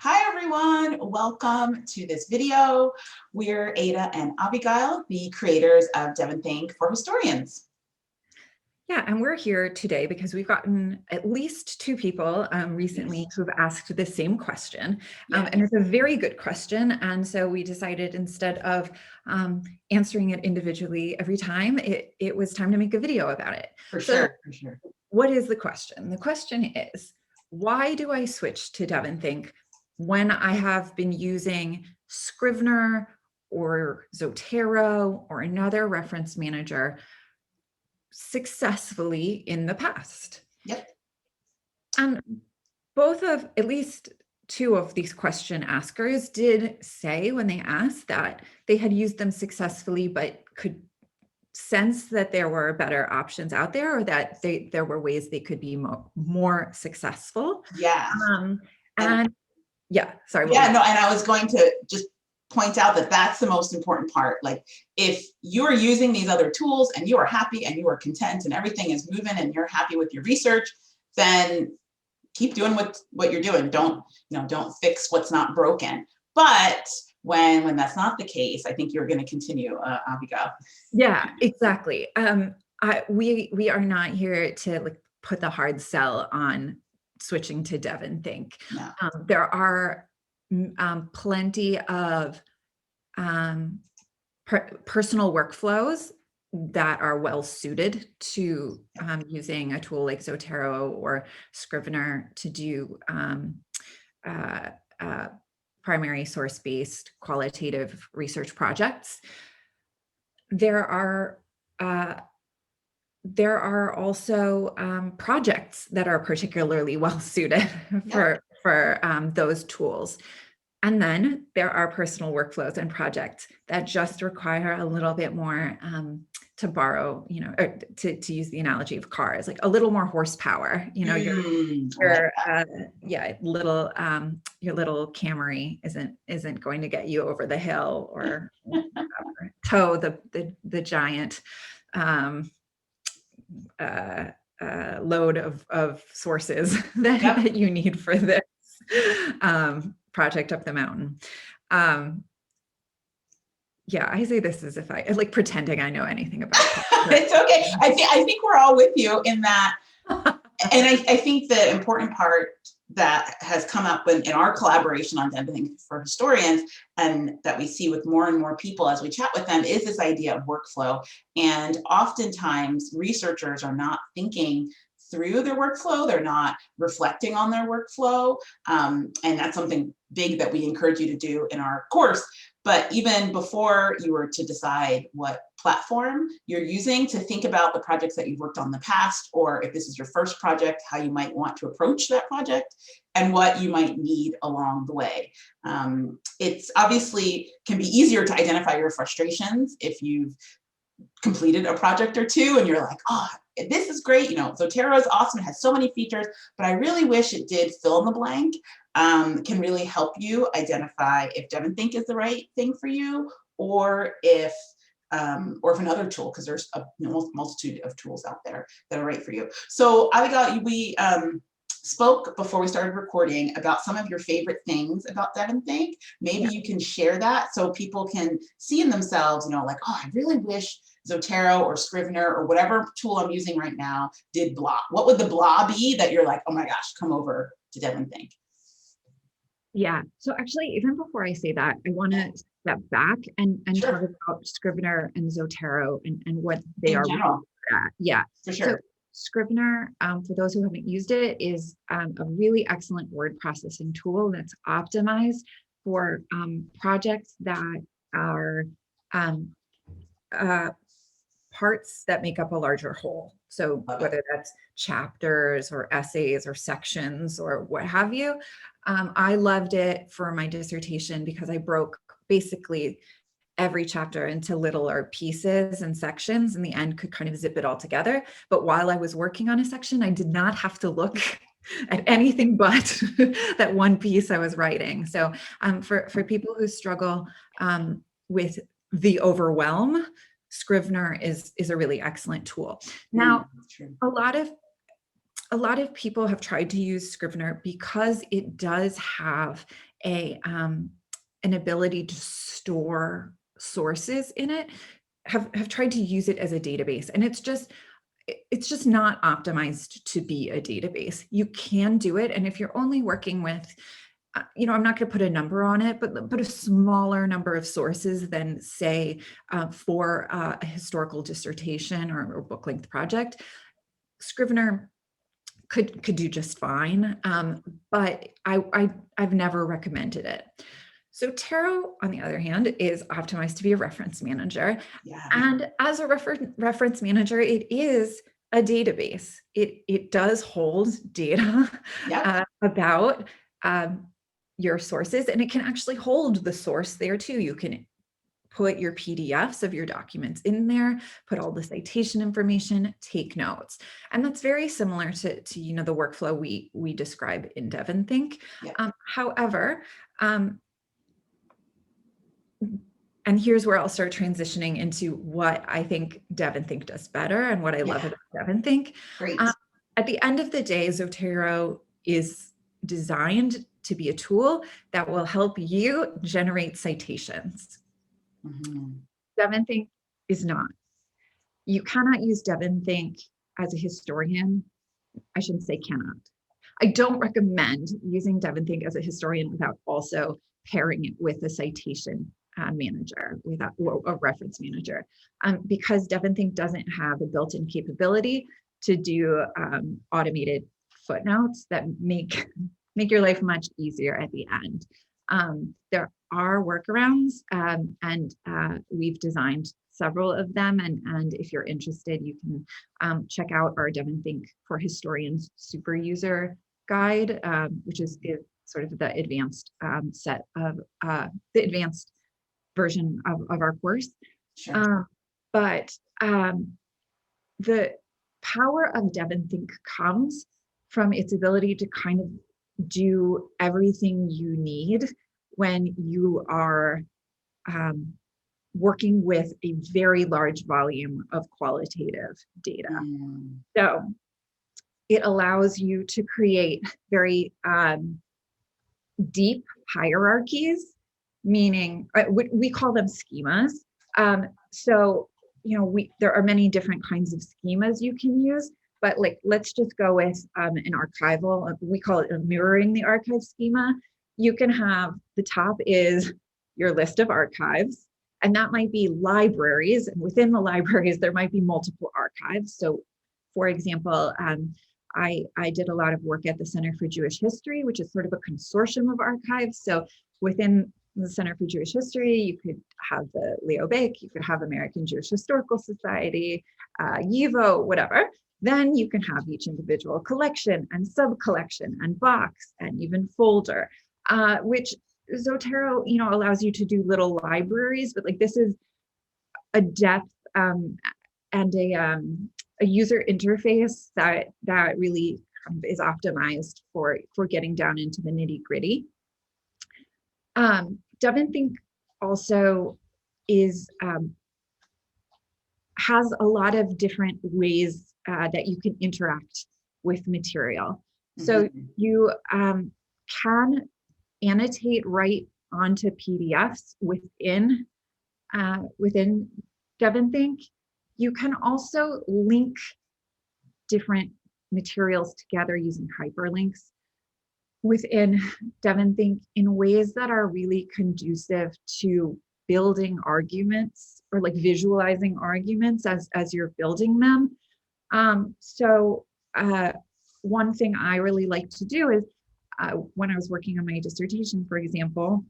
Hi everyone, welcome to this video. We're Ada and Abigail, the creators of DEVONthink for historians. Yeah, and we're here today because we've gotten at least two people recently who've asked the same question. And it's a very good question. And so we decided instead of answering it individually every time, it was time to make a video about it. For sure. What is the question? The question is, why do I switch to DEVONthink when I have been using Scrivener or Zotero or another reference manager successfully in the past? Yep. And both of, at least two of these question askers did say when they asked that they had used them successfully, but could sense that there were better options out there, or that there were ways they could be more successful. Yeah. And yeah, sorry. Yeah, no, and I was going to just point out that that's the most important part. Like, if you are using these other tools and you are happy and you are content and everything is moving and you're happy with your research, then keep doing what you're doing. Don't fix what's not broken. But when that's not the case, I think you're going to continue, Abigail. Yeah, exactly. We are not here to put the hard sell on switching to DEVONthink. No. There are plenty of personal workflows that are well suited to using a tool like Zotero or Scrivener to do primary source-based qualitative research projects. There are also projects that are particularly well suited for those tools. And then there are personal workflows and projects that just require a little bit more, to borrow, or to use the analogy of cars, like a little more horsepower. Your little Camry isn't going to get you over the hill or tow the giant load of sources that you need for this project up the mountain. Yeah, I say this as if I like pretending I know anything about it. It's okay. I think we're all with you in that. And I think the important part that has come up in our collaboration on DEVONthink for historians, and that we see with more and more people as we chat with them, is this idea of workflow. And oftentimes researchers are not thinking through their workflow. They're not reflecting on their workflow. And that's something big that we encourage you to do in our course. But even before you were to decide what platform you're using, to think about the projects that you've worked on in the past, or if this is your first project, how you might want to approach that project and what you might need along the way. It's obviously can be easier to identify your frustrations if you've completed a project or two and you're like, oh, this is great. Zotero is awesome. It has so many features, but I really wish it did fill in the blank. Can really help you identify if DEVONthink is the right thing for you, or if another tool, because there's a multitude of tools out there that are right for you. So Abigail, we spoke before we started recording about some of your favorite things about DEVONthink. Maybe you can share that so people can see in themselves, like, oh, I really wish Zotero or Scrivener or whatever tool I'm using right now did blah. What would the blah be that you're like, oh my gosh, come over to DEVONthink? Yeah, so actually, even before I say that, I want to step back and talk about Scrivener and Zotero and what they are really good at. Yeah, for sure. So Scrivener, for those who haven't used it, is a really excellent word processing tool that's optimized for projects that are parts that make up a larger whole. So whether that's chapters or essays or sections or what have you. I loved it for my dissertation because I broke basically every chapter into littler pieces and sections, and the end could kind of zip it all together. But while I was working on a section, I did not have to look at anything but that one piece I was writing. So for people who struggle with the overwhelm, Scrivener is a really excellent tool. Now, a lot of people have tried to use Scrivener because it does have an ability to store sources in it, have tried to use it as a database. And it's just not optimized to be a database. You can do it. And if you're only working with, I'm not going to put a number on it, but a smaller number of sources than, say, for a historical dissertation or book length project, Scrivener could do just fine. But I've never recommended it. Zotero, on the other hand, is optimized to be a reference manager. Yeah. And as a reference manager, it is a database. It does hold data about your sources, and it can actually hold the source there too. You can put your PDFs of your documents in there, put all the citation information, take notes. And that's very similar to the workflow we describe in DEVONthink. However, and here's where I'll start transitioning into what I think DEVONthink does better and what I love about DEVONthink. Great. At the end of the day, Zotero is designed to be a tool that will help you generate citations. DEVONthink is not. You cannot use DEVONthink as a historian. I shouldn't say cannot. I don't recommend using DEVONthink as a historian without also pairing it with a citation manager, without a reference manager, because DEVONthink doesn't have a built-in capability to do automated footnotes that make your life much easier at the end. There are workarounds, and we've designed several of them. And if you're interested, you can check out our DEVONthink for Historians Super User guide, which is sort of the advanced set of the advanced version of our course. Sure. But the power of DEVONthink comes from its ability to kind of do everything you need when you are working with a very large volume of qualitative data. So it allows you to create very deep hierarchies, meaning we call them schemas. So there are many different kinds of schemas you can use, but let's just go with an archival. We call it a mirroring the archive schema. You can have the top is your list of archives, and that might be libraries. And within the libraries, there might be multiple archives. So for example, I did a lot of work at the Center for Jewish History, which is sort of a consortium of archives. So within the Center for Jewish History, you could have the Leo Baeck, you could have American Jewish Historical Society, YIVO, whatever. Then you can have each individual collection and sub-collection and box and even folder, which Zotero, allows you to do little libraries, but this is a depth and a user interface that really is optimized for getting down into the nitty-gritty. DEVONthink also has a lot of different ways that you can interact with material. So you can annotate right onto PDFs within DEVONthink. You can also link different materials together using hyperlinks within DEVONthink in ways that are really conducive to building arguments or visualizing arguments as you're building them. So one thing I really like to do is when I was working on my dissertation, for example,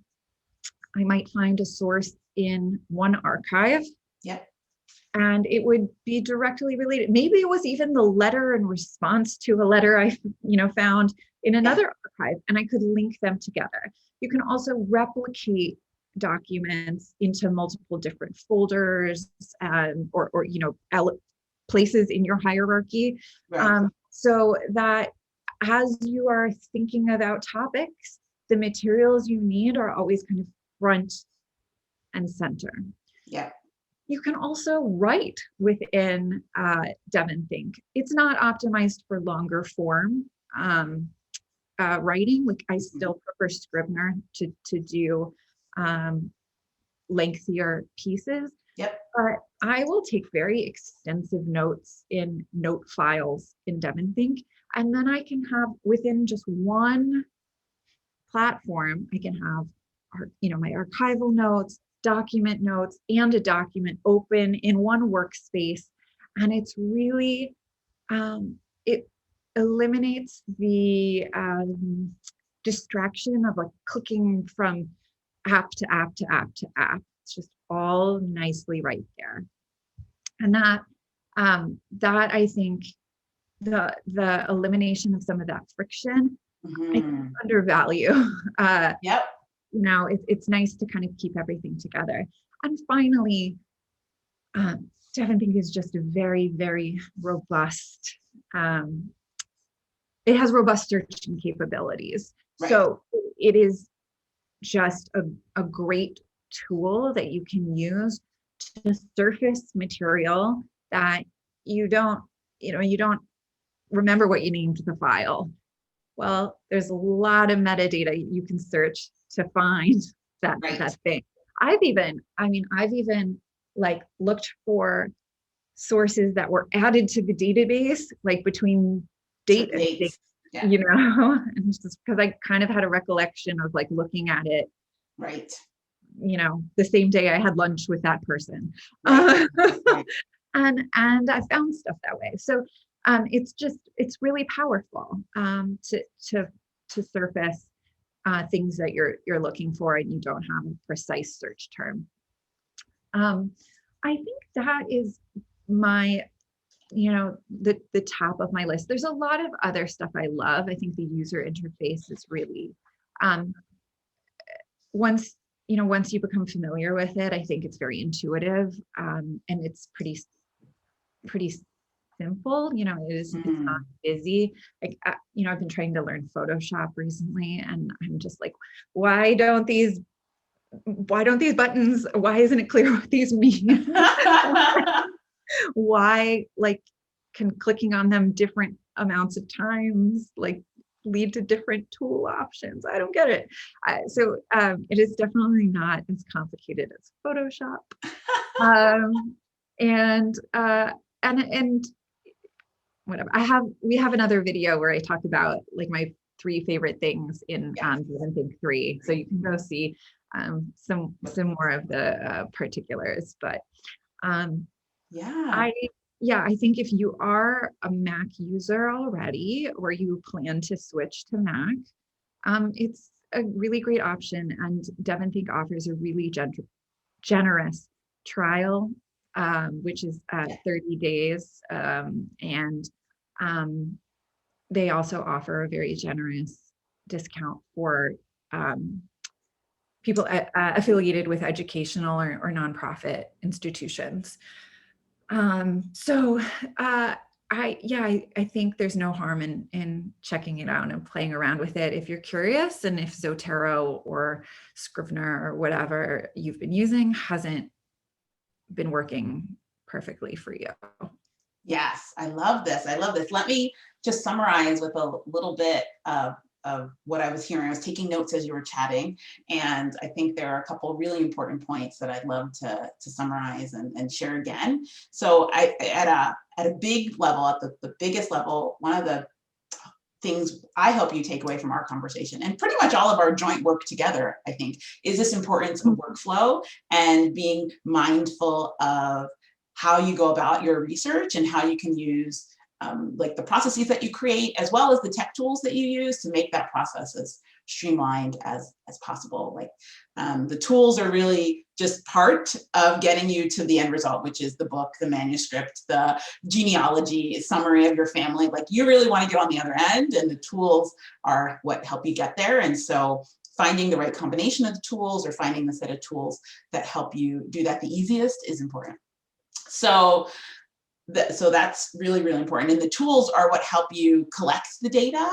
I might find a source in one archive. And it would be directly related. Maybe it was even the letter in response to a letter I found in another archive, and I could link them together. You can also replicate documents into multiple different folders or places in your hierarchy. So that as you are thinking about topics, the materials you need are always kind of front and center. You can also write within DEVONthink. It's not optimized for longer form writing, like I still prefer Scrivener to do lengthier pieces. Yep. But I will take very extensive notes in note files in DEVONthink, and then I can have within just one platform, I can have my archival notes, document notes, and a document open in one workspace. And it's really, it eliminates the distraction of like clicking from app to app to app to app. It's just all nicely right there. And that I think the elimination of some of that friction, I think undervalue. Yep. It's nice to kind of keep everything together. And finally, DEVONthink is just a very, very robust. It has robust searching capabilities. Right. So it is just a great tool that you can use to surface material that you don't remember what you named the file. Well, there's a lot of metadata you can search to find that thing. I've even like looked for sources that were added to the database, like between date and date, and just because I kind of had a recollection of like looking at it, right, the same day I had lunch with that person, right. and I found stuff that way. So it's really powerful to surface things that you're looking for and you don't have a precise search term. I think that is my, the top of my list. There's a lot of other stuff I love. I think the user interface is really, once you become familiar with it, I think it's very intuitive, and it's pretty simple. It's not busy. Like, I've been trying to learn Photoshop recently, and I'm just like, why don't these buttons, why isn't it clear what these mean? Why, like, can clicking on them different amounts of times, like, lead to different tool options? I don't get it. So it is definitely not as complicated as Photoshop. And whatever. We have another video where I talk about like my 3 favorite things in DEVONthink 3. So you can go see some more of the particulars. But I think if you are a Mac user already, or you plan to switch to Mac, it's a really great option. And DEVONthink offers a really generous trial, which is 30 days. And they also offer a very generous discount for people affiliated with educational or nonprofit institutions. I think there's no harm in checking it out and playing around with it if you're curious, and if Zotero or Scrivener or whatever you've been using hasn't been working perfectly for you. Yes, I love this. Let me just summarize with a little bit of what I was hearing. I was taking notes as you were chatting, and I think there are a couple really important points that I'd love to summarize and share again. So at a big level, at the biggest level, one of the things I hope you take away from our conversation, and pretty much all of our joint work together, I think, is this importance of workflow and being mindful of how you go about your research and how you can use like the processes that you create, as well as the tech tools that you use to make that process as streamlined as possible. Like the tools are really just part of getting you to the end result, which is the book, the manuscript, the genealogy, summary of your family. Like, you really want to get on the other end, and the tools are what help you get there. And so finding the right combination of the tools, or finding the set of tools that help you do that the easiest, is important. So that's really, really important. And the tools are what help you collect the data,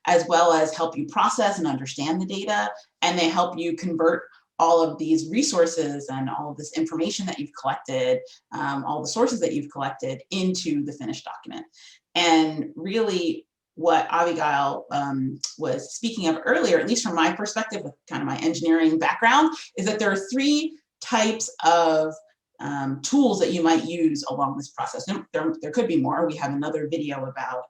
as well as help you process and understand the data. And they help you convert all of these resources and all of this information that you've collected, all the sources that you've collected, into the finished document. And really, what Avigail was speaking of earlier, at least from my perspective with kind of my engineering background, is that there are 3 types of tools that you might use along this process. There could be more. We have another video about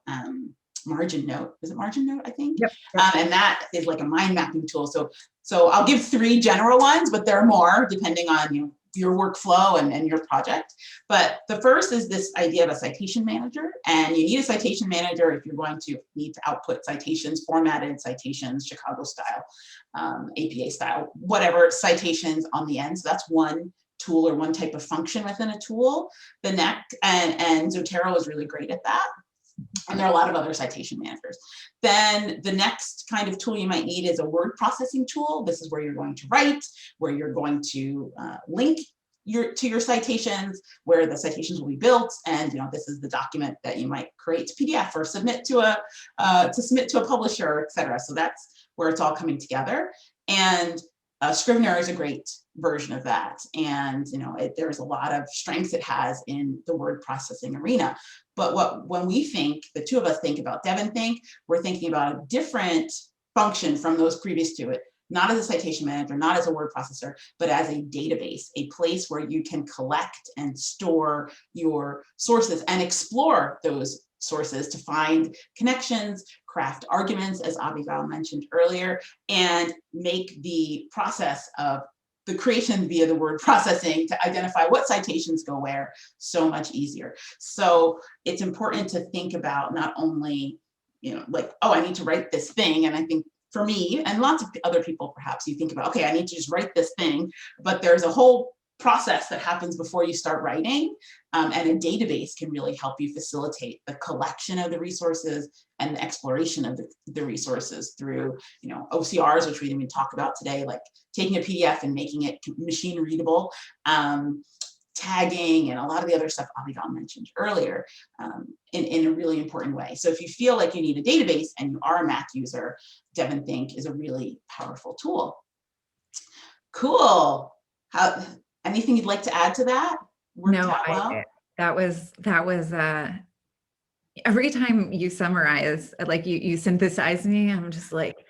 margin note. Is it margin note, I think? Yep. And that is like a mind mapping tool. So I'll give 3 general ones, but there are more depending on your workflow and your project. But the first is this idea of a citation manager. And you need a citation manager if you're going to need to output citations, formatted citations, Chicago style, APA style, whatever citations on the end. So that's one tool or one type of function within a tool. The next, and Zotero is really great at that. And there are a lot of other citation managers. Then the next kind of tool you might need is a word processing tool. This is where you're going to write, where you're going to link to your citations, where the citations will be built, and this is the document that you might create to PDF or submit to a publisher, etc. So that's where it's all coming together. And Scrivener is a great version of that, and there's a lot of strengths it has in the word processing arena. But when we think, the 2 of us think about DEVONthink, we're thinking about a different function from those previous to it, not as a citation manager, not as a word processor, but as a database, a place where you can collect and store your sources and explore those sources to find connections, craft arguments, as Avigail mentioned earlier, and make the process of the creation via the word processing to identify what citations go where so much easier. So it's important to think about not only, like, oh, I need to write this thing. And I think for me and lots of other people, perhaps you think about, okay, I need to just write this thing, but there's a whole process that happens before you start writing, and a database can really help you facilitate the collection of the resources and the exploration of the resources through OCRs, which we didn't even talk about today, like taking a PDF and making it machine readable, tagging, and a lot of the other stuff Avigail mentioned earlier, in a really important way. So if you feel like you need a database and you are a Mac user, DEVONthink is a really powerful tool. Cool. Anything you'd like to add to that? No, that was every time you summarize, like you synthesize me, I'm just like,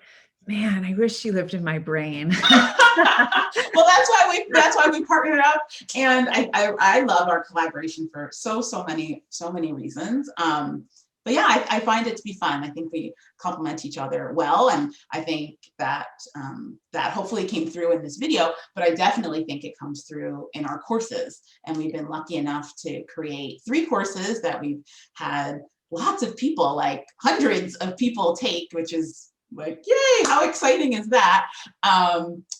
man, I wish she lived in my brain. Well, that's why we partnered up, and I love our collaboration for so many reasons. But yeah, I find it to be fun. I think we complement each other well, and I think that that hopefully came through in this video, but I definitely think it comes through in our courses. And we've been lucky enough to create 3 courses that we've had lots of people, like hundreds of people take, which is like, yay, how exciting is that?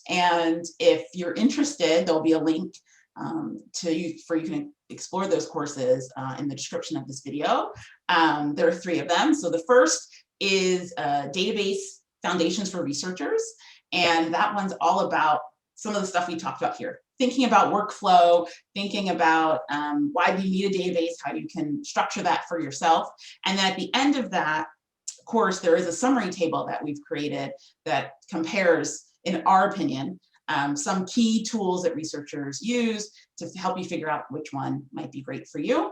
And if you're interested, there'll be a link for you can explore those courses in the description of this video. There are 3 of them. So the first is Database Foundations for Researchers. And that one's all about some of the stuff we talked about here. Thinking about workflow, thinking about why do you need a database, how you can structure that for yourself. And then at the end of that course, there is a summary table that we've created that compares, in our opinion, some key tools that researchers use to help you figure out which one might be great for you.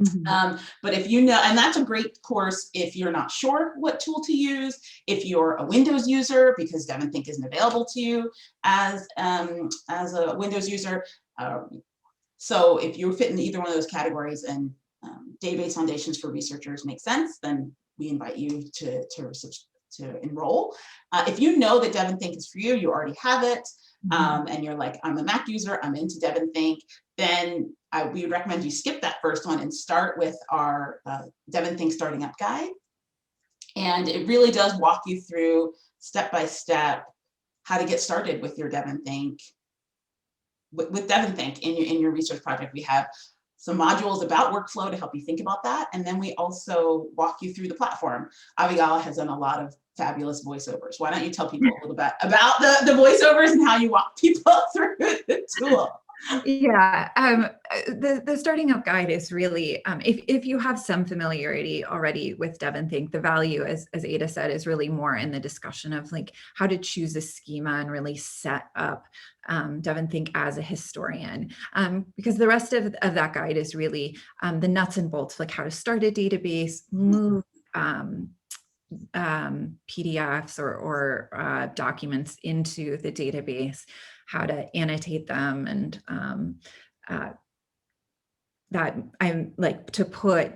Mm-hmm. But if you know, and that's a great course if you're not sure what tool to use, if you're a Windows user, because DEVONthink isn't available to you as a Windows user. So if you fit in either one of those categories and Database Foundations for Researchers makes sense, then we invite you to enroll. If you know that DEVONthink is for you, you already have it, and you're like, I'm a Mac user, I'm into DEVONthink, then we would recommend you skip that first one and start with our DEVONthink Starting Up guide. And it really does walk you through step by step how to get started with your DEVONthink, with DEVONthink in your research project. We have some modules about workflow to help you think about that. And then we also walk you through the platform. Avigail has done a lot of fabulous voiceovers. Why don't you tell people a little bit about the voiceovers and how you walk people through the tool? Yeah, the Starting Up guide is really, if you have some familiarity already with DEVONthink, the value, as Ada said, is really more in the discussion of like how to choose a schema and really set up DEVONthink as a historian, because the rest of that guide is really the nuts and bolts, like how to start a database, move PDFs or documents into the database, how to annotate them, and that I like to put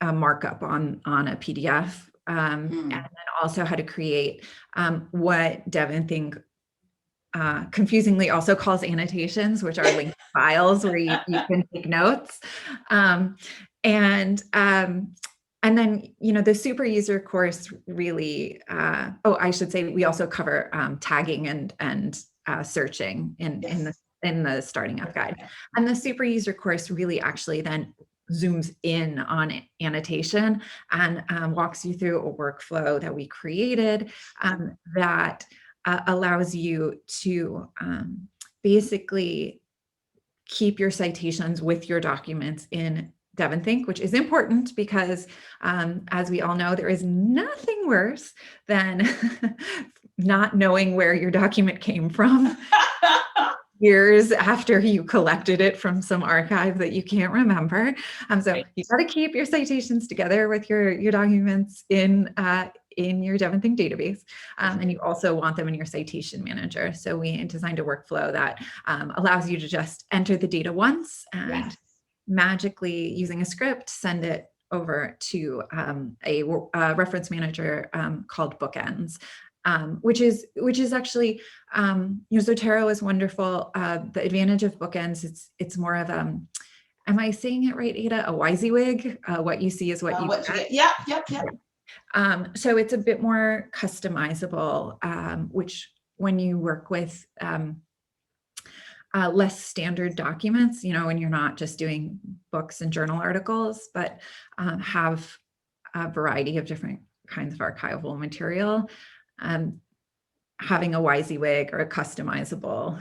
a markup on a PDF, and then also how to create what DEVONthink confusingly also calls annotations, which are linked files where you can take notes. And then, the super user course really, I should say we also cover tagging and searching in the Starting Up guide. And the super user course really actually then zooms in on annotation and walks you through a workflow that we created that allows you to basically keep your citations with your documents in DEVONthink, which is important because, as we all know, there is nothing worse than not knowing where your document came from years after you collected it from some archive that you can't remember. So you got to keep your citations together with your documents in your DEVONthink database. And you also want them in your citation manager. So we designed a workflow that allows you to just enter the data once and magically, using a script, send it over to a reference manager called Bookends. Which is actually, Zotero is wonderful. The advantage of Bookends, it's more of am I saying it right, Ada? A WYSIWYG. What you see is what you get. Yep. So it's a bit more customizable, which when you work with less standard documents, when you're not just doing books and journal articles, but have a variety of different kinds of archival material. Having a WYSIWYG or a customizable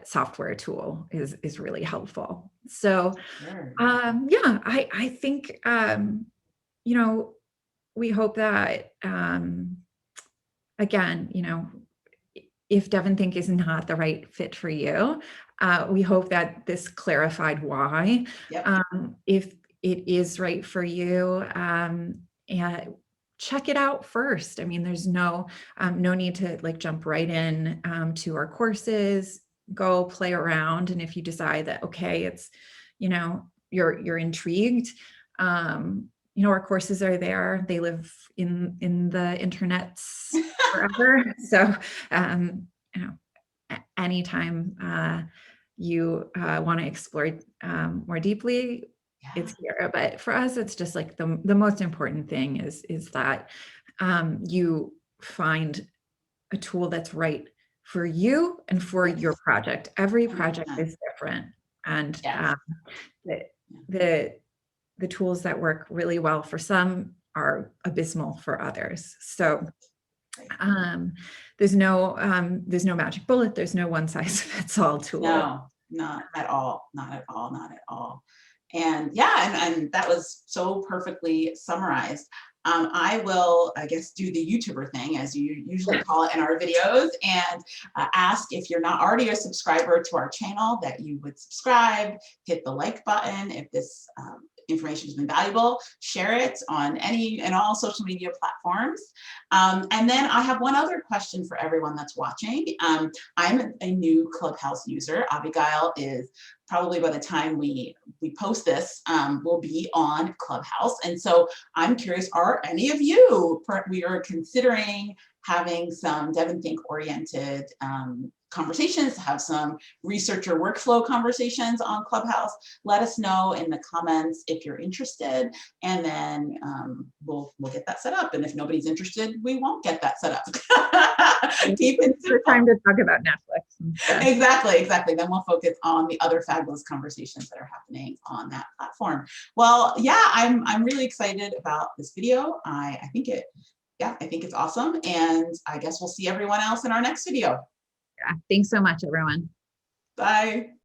software tool is really helpful. So, I think, we hope that, again, if DEVONthink is not the right fit for you, we hope that this clarified why. If it is right for you, and check it out first. I mean, there's no need to jump right in to our courses. Go play around, and if you decide that it's, you're intrigued, our courses are there. They live in the internets forever. So, anytime you want to explore more deeply, it's here. But for us, it's just like the most important thing is that you find a tool that's right for you and for your project. Every project is different, and the tools that work really well for some are abysmal for others. So there's no magic bullet. There's no one size fits all tool. No, not at all. Not at all. Not at all. And and that was so perfectly summarized. I will, I guess, do the YouTuber thing, as you usually call it in our videos, and ask if you're not already a subscriber to our channel that you would subscribe, hit the like button. If this information has been valuable, share it on any and all social media platforms. And then I have one other question for everyone that's watching. I'm a new Clubhouse user. Abigail is probably, by the time we post this, will be on Clubhouse. And so I'm curious, are any of you, we are considering having some DEVONthink oriented conversations, have some researcher workflow conversations on Clubhouse. Let us know in the comments if you're interested, and then we'll get that set up. And if nobody's interested, we won't get that set up. Keep it simple. Time to talk about Netflix. Exactly. Then we'll focus on the other fabulous conversations that are happening on that platform. Well, I'm really excited about this video. I think it's awesome, and I guess we'll see everyone else in our next video. Thanks so much, everyone. Bye.